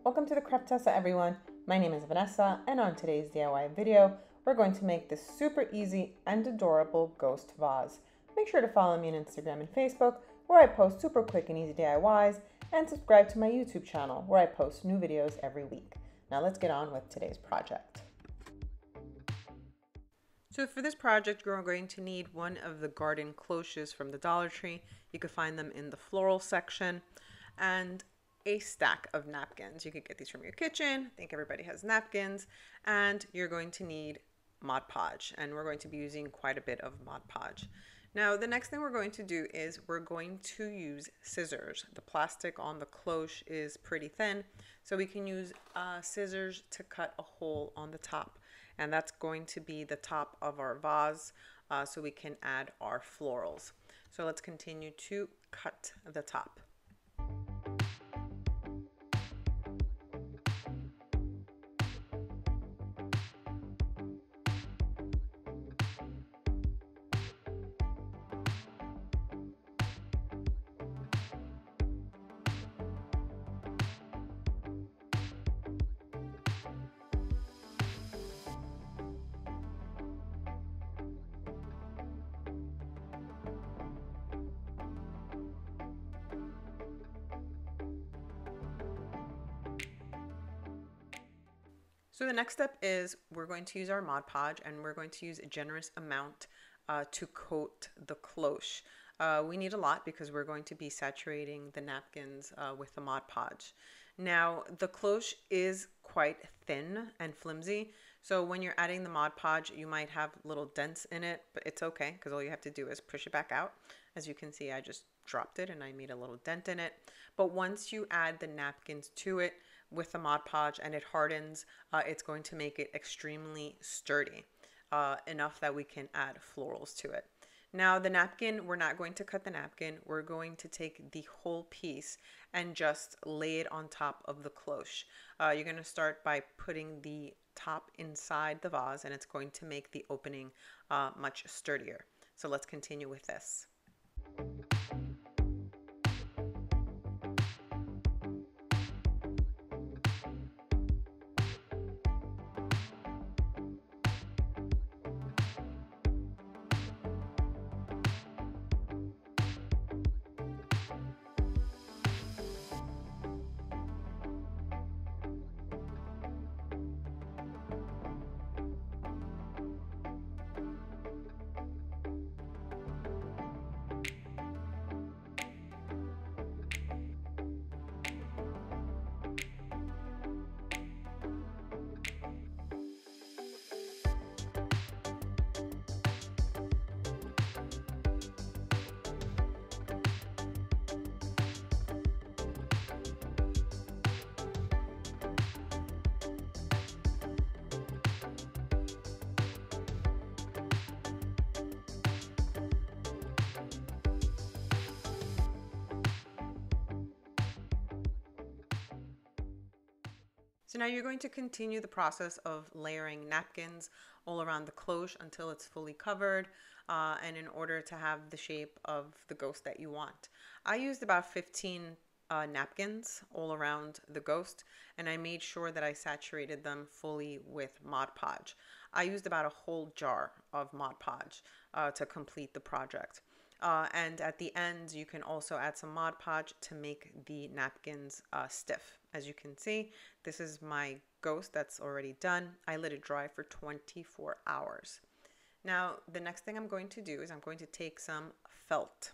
Welcome to the Creptessa, everyone. My name is Vanessa, and on today's DIY video, we're going to make this super easy and adorable ghost vase. Make sure to follow me on Instagram and Facebook, where I post super quick and easy DIYs, and subscribe to my YouTube channel, where I post new videos every week. Now let's get on with today's project. So for this project, you're going to need one of the garden cloches from the Dollar Tree. You can find them in the floral section, and a stack of napkins. You could get these from your kitchen. I think everybody has napkins. And you're going to need Mod Podge, and we're going to be using quite a bit of Mod Podge. Now, the next thing we're going to do is we're going to use scissors. The plastic on the cloche is pretty thin, so we can use scissors to cut a hole on the top. And that's going to be the top of our vase, so we can add our florals. So let's continue to cut the top. So the next step is we're going to use our Mod Podge, and we're going to use a generous amount to coat the cloche. We need a lot because we're going to be saturating the napkins with the Mod Podge. Now the cloche is quite thin and flimsy, so when you're adding the Mod Podge you might have little dents in it, but it's okay because all you have to do is push it back out. As you can see, I just dropped it and I made a little dent in it. But once you add the napkins to it with the Mod Podge and it hardens, it's going to make it extremely sturdy, enough that we can add florals to it. Now the napkin, we're not going to cut the napkin. We're going to take the whole piece and just lay it on top of the cloche. You're going to start by putting the top inside the vase, and it's going to make the opening much sturdier. So let's continue with this. So now you're going to continue the process of layering napkins all around the cloche until it's fully covered, and in order to have the shape of the ghost that you want. I used about 15 napkins all around the ghost, and I made sure that I saturated them fully with Mod Podge. I used about a whole jar of Mod Podge to complete the project. And at the end, you can also add some Mod Podge to make the napkins stiff. As you can see, this is my ghost that's already done. I let it dry for 24 hours. Now, the next thing I'm going to do is I'm going to take some felt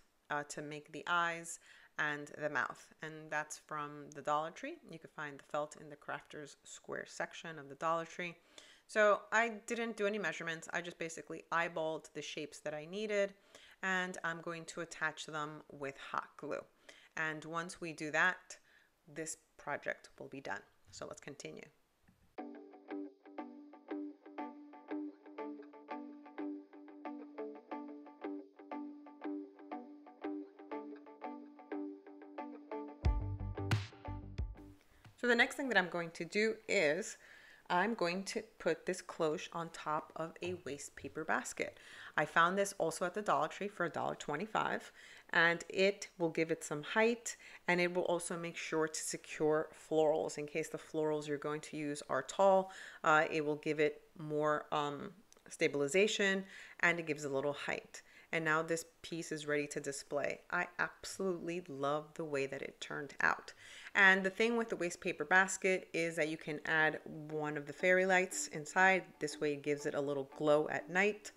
to make the eyes and the mouth. And that's from the Dollar Tree. You can find the felt in the Crafter's Square section of the Dollar Tree. So I didn't do any measurements. I just basically eyeballed the shapes that I needed, and I'm going to attach them with hot glue. And once we do that, this project will be done. So let's continue. So the next thing that I'm going to do is I'm going to put this cloche on top of a waste paper basket. I found this also at the Dollar Tree for $1.25, and it will give it some height, and it will also make sure to secure florals in case the florals you're going to use are tall. It will give it more stabilization, and it gives a little height. And now this piece is ready to display. I absolutely love the way that it turned out. And the thing with the waste paper basket is that you can add one of the fairy lights inside. This way it gives it a little glow at night.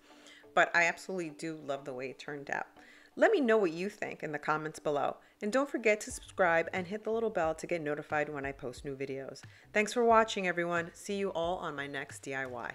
But I absolutely do love the way it turned out. Let me know what you think in the comments below. And don't forget to subscribe and hit the little bell to get notified when I post new videos. Thanks for watching, everyone. See you all on my next DIY.